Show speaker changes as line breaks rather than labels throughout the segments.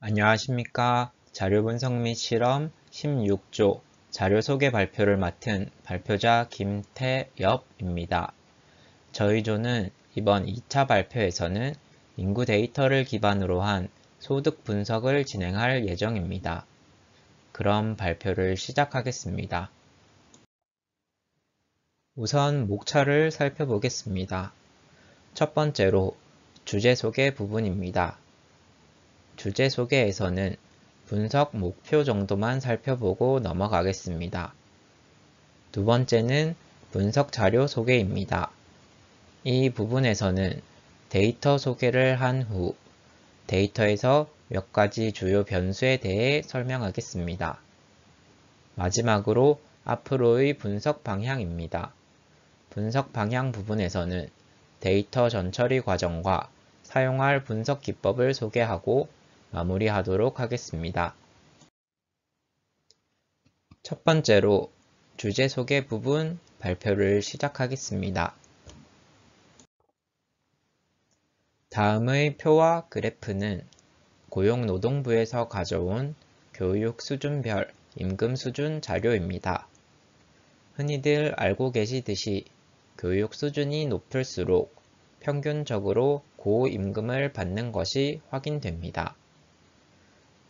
안녕하십니까. 자료분석 및 실험 16조 자료 소개 발표를 맡은 발표자 김태엽입니다. 저희 조는 이번 2차 발표에서는 인구 데이터를 기반으로 한 소득 분석을 진행할 예정입니다. 그럼 발표를 시작하겠습니다. 우선 목차를 살펴보겠습니다. 첫 번째로 주제 소개 부분입니다. 주제 소개에서는 분석 목표 정도만 살펴보고 넘어가겠습니다. 두 번째는 분석 자료 소개입니다. 이 부분에서는 데이터 소개를 한 후 데이터에서 몇 가지 주요 변수에 대해 설명하겠습니다. 마지막으로 앞으로의 분석 방향입니다. 분석 방향 부분에서는 데이터 전처리 과정과 사용할 분석 기법을 소개하고 마무리하도록 하겠습니다. 첫 번째로 주제 소개 부분 발표를 시작하겠습니다. 다음의 표와 그래프는 고용노동부에서 가져온 교육 수준별 임금 수준 자료입니다. 흔히들 알고 계시듯이 교육 수준이 높을수록 평균적으로 고임금을 받는 것이 확인됩니다.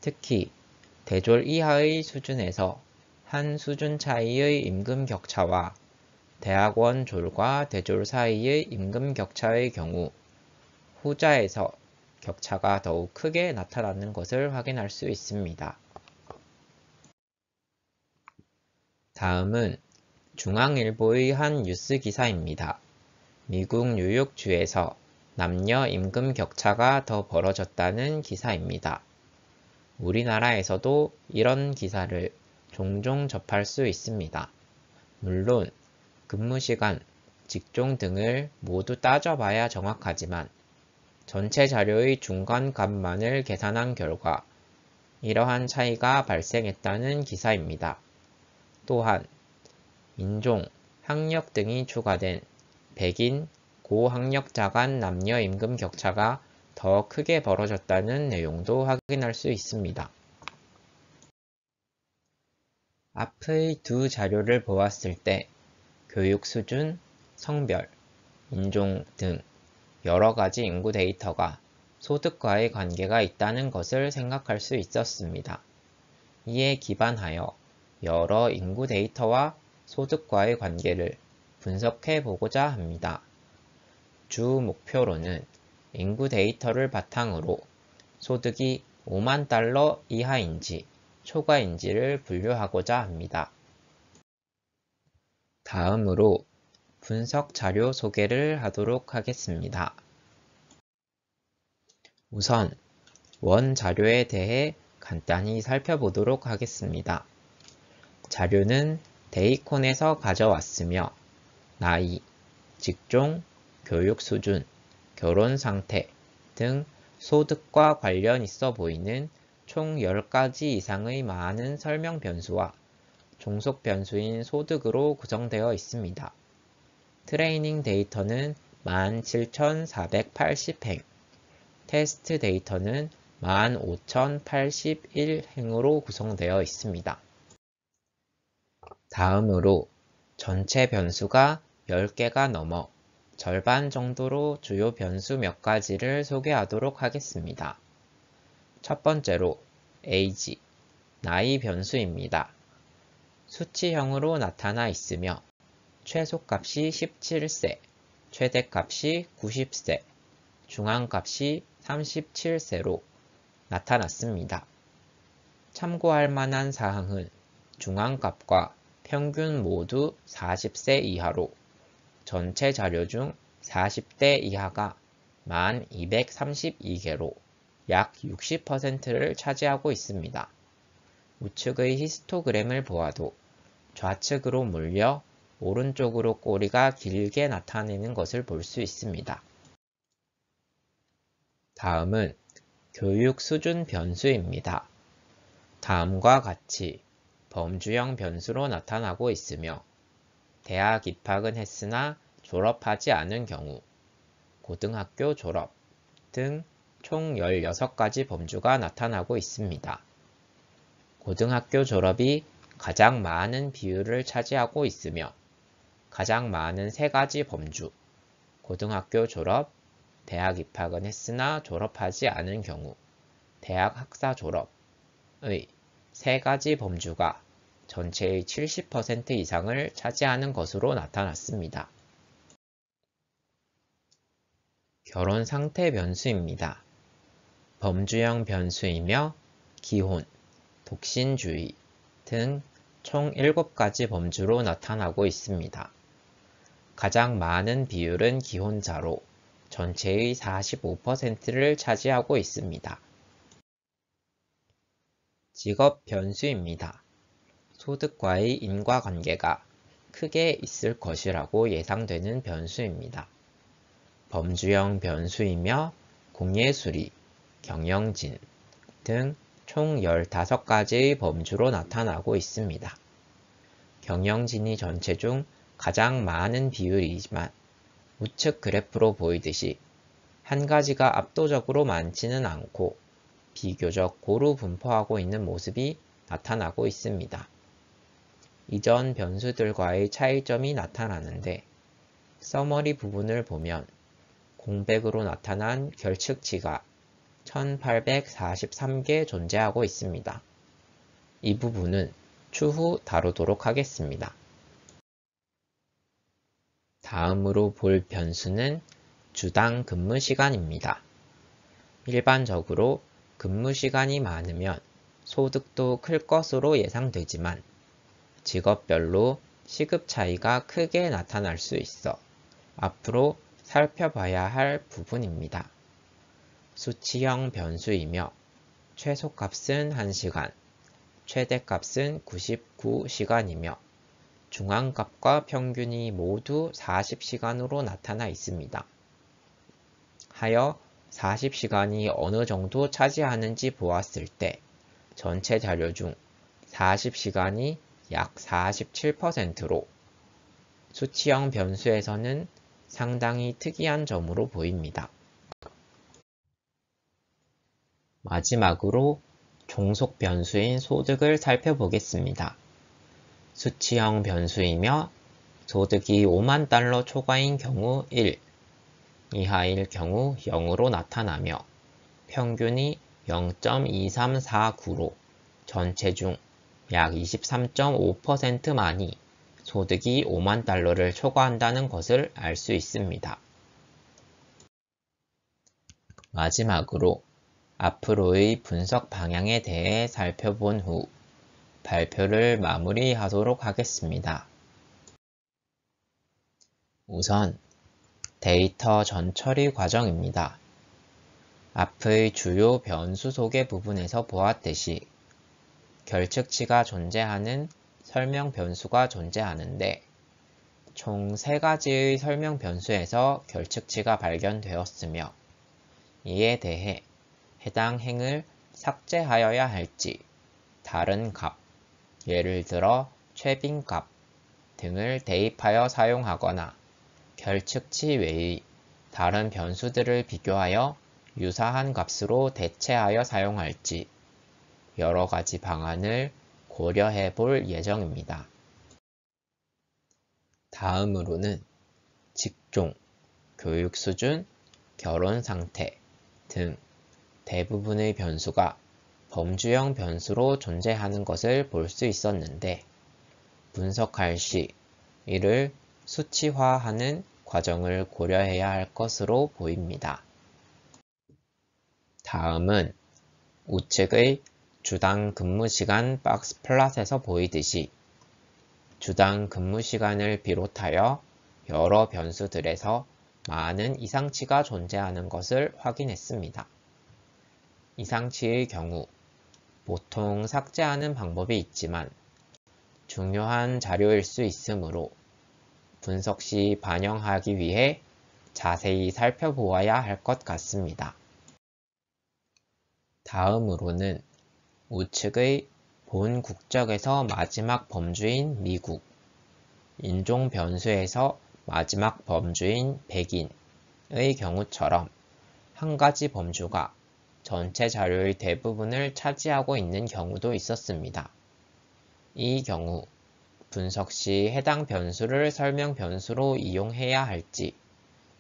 특히 대졸 이하의 수준에서 한 수준 차이의 임금 격차와 대학원 졸과 대졸 사이의 임금 격차의 경우 후자에서 격차가 더욱 크게 나타나는 것을 확인할 수 있습니다. 다음은 중앙일보의 한 뉴스 기사입니다. 미국 뉴욕주에서 남녀 임금 격차가 더 벌어졌다는 기사입니다. 우리나라에서도 이런 기사를 종종 접할 수 있습니다. 물론 근무시간, 직종 등을 모두 따져봐야 정확하지만 전체 자료의 중간값만을 계산한 결과 이러한 차이가 발생했다는 기사입니다. 또한 인종, 학력 등이 추가된 백인, 고학력자 간 남녀 임금 격차가 더 크게 벌어졌다는 내용도 확인할 수 있습니다. 앞의 두 자료를 보았을 때 교육 수준, 성별, 인종 등 여러 가지 인구 데이터가 소득과의 관계가 있다는 것을 생각할 수 있었습니다. 이에 기반하여 여러 인구 데이터와 소득과의 관계를 분석해 보고자 합니다. 주 목표로는 인구 데이터를 바탕으로 소득이 5만 달러 이하인지 초과인지를 분류하고자 합니다. 다음으로 분석 자료 소개를 하도록 하겠습니다. 우선 원 자료에 대해 간단히 살펴보도록 하겠습니다. 자료는 데이콘에서 가져왔으며 나이, 직종, 교육 수준, 결혼 상태 등 소득과 관련 있어 보이는 총 10가지 이상의 많은 설명 변수와 종속 변수인 소득으로 구성되어 있습니다. 트레이닝 데이터는 17,480행, 테스트 데이터는 15,081행으로 구성되어 있습니다. 다음으로 전체 변수가 10개가 넘어 절반 정도로 주요 변수 몇 가지를 소개하도록 하겠습니다. 첫 번째로 age, 나이 변수입니다. 수치형으로 나타나 있으며 최소값이 17세, 최대값이 90세, 중앙값이 37세로 나타났습니다. 참고할 만한 사항은 중앙값과 평균 모두 40세 이하로 전체 자료 중 40대 이하가 1232개로 약 60%를 차지하고 있습니다. 우측의 히스토그램을 보아도 좌측으로 몰려 오른쪽으로 꼬리가 길게 나타내는 것을 볼 수 있습니다. 다음은 교육 수준 변수입니다. 다음과 같이 범주형 변수로 나타나고 있으며 대학 입학은 했으나 졸업하지 않은 경우, 고등학교 졸업 등 총 16가지 범주가 나타나고 있습니다. 고등학교 졸업이 가장 많은 비율을 차지하고 있으며 가장 많은 3가지 범주, 고등학교 졸업, 대학 입학은 했으나 졸업하지 않은 경우, 대학 학사 졸업의 3가지 범주가 전체의 70% 이상을 차지하는 것으로 나타났습니다. 결혼 상태 변수입니다. 범주형 변수이며 기혼, 독신주의 등 총 7가지 범주로 나타나고 있습니다. 가장 많은 비율은 기혼자로 전체의 45%를 차지하고 있습니다. 직업 변수입니다. 소득과의 인과관계가 크게 있을 것이라고 예상되는 변수입니다. 범주형 변수이며 공예수리, 경영진 등 총 15가지의 범주로 나타나고 있습니다. 경영진이 전체 중 가장 많은 비율이지만 우측 그래프로 보이듯이 한 가지가 압도적으로 많지는 않고 비교적 고루 분포하고 있는 모습이 나타나고 있습니다. 이전 변수들과의 차이점이 나타나는데 서머리 부분을 보면 공백으로 나타난 결측치가 1843개 존재하고 있습니다. 이 부분은 추후 다루도록 하겠습니다. 다음으로 볼 변수는 주당 근무 시간입니다. 일반적으로 근무 시간이 많으면 소득도 클 것으로 예상되지만 직업별로 시급 차이가 크게 나타날 수 있어 앞으로 살펴봐야 할 부분입니다. 수치형 변수이며 최소값은 1시간, 최대값은 99시간이며 중앙값과 평균이 모두 40시간으로 나타나 있습니다. 하여 40시간이 어느 정도 차지하는지 보았을 때 전체 자료 중 40시간이 약 47%로 수치형 변수에서는 상당히 특이한 점으로 보입니다. 마지막으로 종속 변수인 소득을 살펴보겠습니다. 수치형 변수이며 소득이 5만 달러 초과인 경우 1, 이하일 경우 0으로 나타나며 평균이 0.2349로 전체 중 약 23.5%만이 소득이 5만 달러를 초과한다는 것을 알 수 있습니다. 마지막으로 앞으로의 분석 방향에 대해 살펴본 후 발표를 마무리하도록 하겠습니다. 우선 데이터 전처리 과정입니다. 앞의 주요 변수 소개 부분에서 보았듯이 결측치가 존재하는 설명 변수가 존재하는데 총 3가지의 설명 변수에서 결측치가 발견되었으며 이에 대해 해당 행을 삭제하여야 할지 다른 값, 예를 들어 최빈값 등을 대입하여 사용하거나 결측치 외의 다른 변수들을 비교하여 유사한 값으로 대체하여 사용할지 여러 가지 방안을 고려해 볼 예정입니다. 다음으로는 직종, 교육 수준, 결혼 상태 등 대부분의 변수가 범주형 변수로 존재하는 것을 볼 수 있었는데 분석할 시 이를 수치화하는 과정을 고려해야 할 것으로 보입니다. 다음은 우측의 주당 근무시간 박스 플롯에서 보이듯이 주당 근무시간을 비롯하여 여러 변수들에서 많은 이상치가 존재하는 것을 확인했습니다. 이상치의 경우 보통 삭제하는 방법이 있지만 중요한 자료일 수 있으므로 분석 시 반영하기 위해 자세히 살펴보아야 할 것 같습니다. 다음으로는 우측의 본 국적에서 마지막 범주인 미국, 인종 변수에서 마지막 범주인 백인의 경우처럼 한 가지 범주가 전체 자료의 대부분을 차지하고 있는 경우도 있었습니다. 이 경우 분석 시 해당 변수를 설명 변수로 이용해야 할지,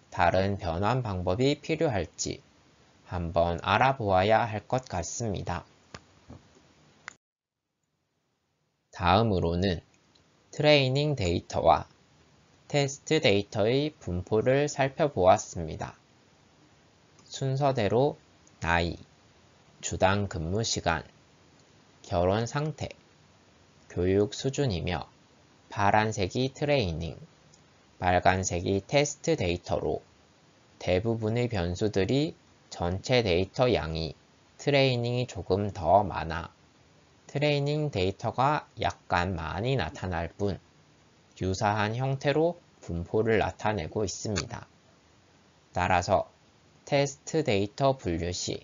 다른 변환 방법이 필요할지 한번 알아보아야 할 것 같습니다. 다음으로는 트레이닝 데이터와 테스트 데이터의 분포를 살펴보았습니다. 순서대로 나이, 주당 근무 시간, 결혼 상태, 교육 수준이며 파란색이 트레이닝, 빨간색이 테스트 데이터로 대부분의 변수들이 전체 데이터 양이 트레이닝이 조금 더 많아 트레이닝 데이터가 약간 많이 나타날 뿐 유사한 형태로 분포를 나타내고 있습니다. 따라서 테스트 데이터 분류 시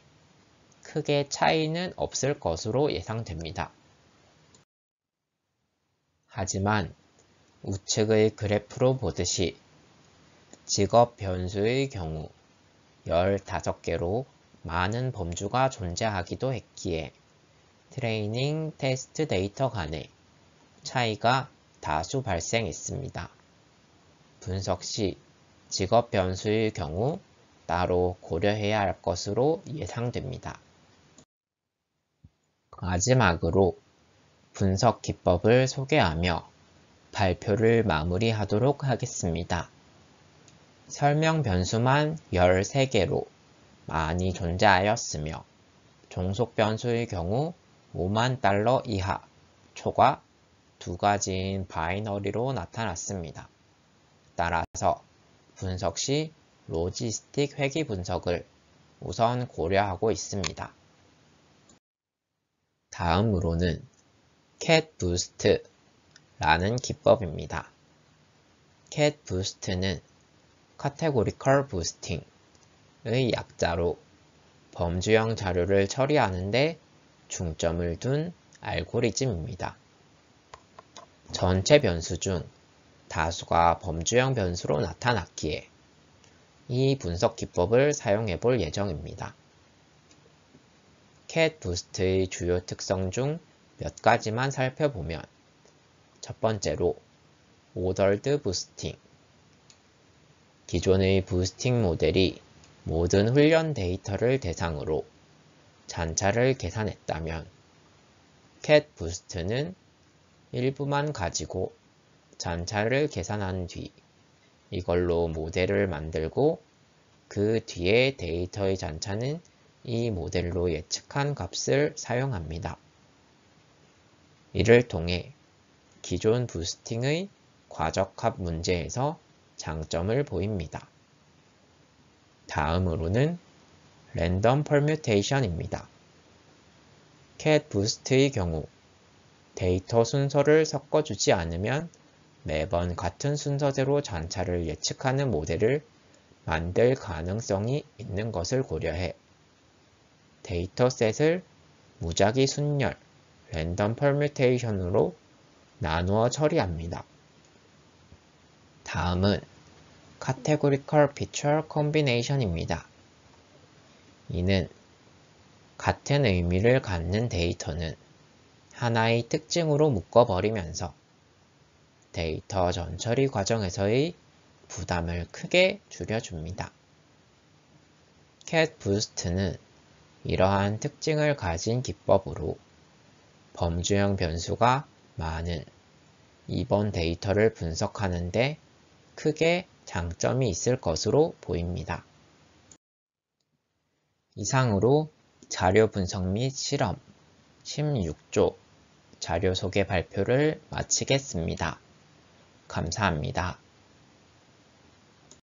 크게 차이는 없을 것으로 예상됩니다. 하지만 우측의 그래프로 보듯이 직업 변수의 경우 15개로 많은 범주가 존재하기도 했기에 트레이닝 테스트 데이터 간의 차이가 다수 발생했습니다. 분석 시 직업 변수의 경우 따로 고려해야 할 것으로 예상됩니다. 마지막으로 분석 기법을 소개하며 발표를 마무리하도록 하겠습니다. 설명 변수만 13개로 많이 존재하였으며 종속 변수의 경우 $50,000 이하 초과 두 가지인 바이너리로 나타났습니다. 따라서 분석 시 로지스틱 회귀 분석을 우선 고려하고 있습니다. 다음으로는 캣부스트라는 기법입니다. 캣부스트는 Categorical Boosting의 약자로 범주형 자료를 처리하는 데 중점을 둔 알고리즘입니다. 전체 변수 중 다수가 범주형 변수로 나타났기에 이 분석 기법을 사용해 볼 예정입니다. 캣부스트의 주요 특성 중 몇 가지만 살펴보면 첫 번째로 오더드 부스팅, 기존의 부스팅 모델이 모든 훈련 데이터를 대상으로 잔차를 계산했다면 캣부스트는 일부만 가지고 잔차를 계산한 뒤 이걸로 모델을 만들고 그 뒤에 데이터의 잔차는 이 모델로 예측한 값을 사용합니다. 이를 통해 기존 부스팅의 과적합 문제에서 장점을 보입니다. 다음으로는 랜덤 퍼뮤테이션입니다. 캣부스트의 경우 데이터 순서를 섞어주지 않으면 매번 같은 순서대로 잔차를 예측하는 모델을 만들 가능성이 있는 것을 고려해 데이터셋을 무작위 순열 랜덤 퍼뮤테이션으로 나누어 처리합니다. 다음은 Categorical Feature Combination입니다. 이는 같은 의미를 갖는 데이터는 하나의 특징으로 묶어버리면서 데이터 전처리 과정에서의 부담을 크게 줄여줍니다. 캣부스트는 이러한 특징을 가진 기법으로 범주형 변수가 많은 이번 데이터를 분석하는 데 크게 장점이 있을 것으로 보입니다. 이상으로 자료 분석 및 실험 16조 자료 소개 발표를 마치겠습니다. 감사합니다.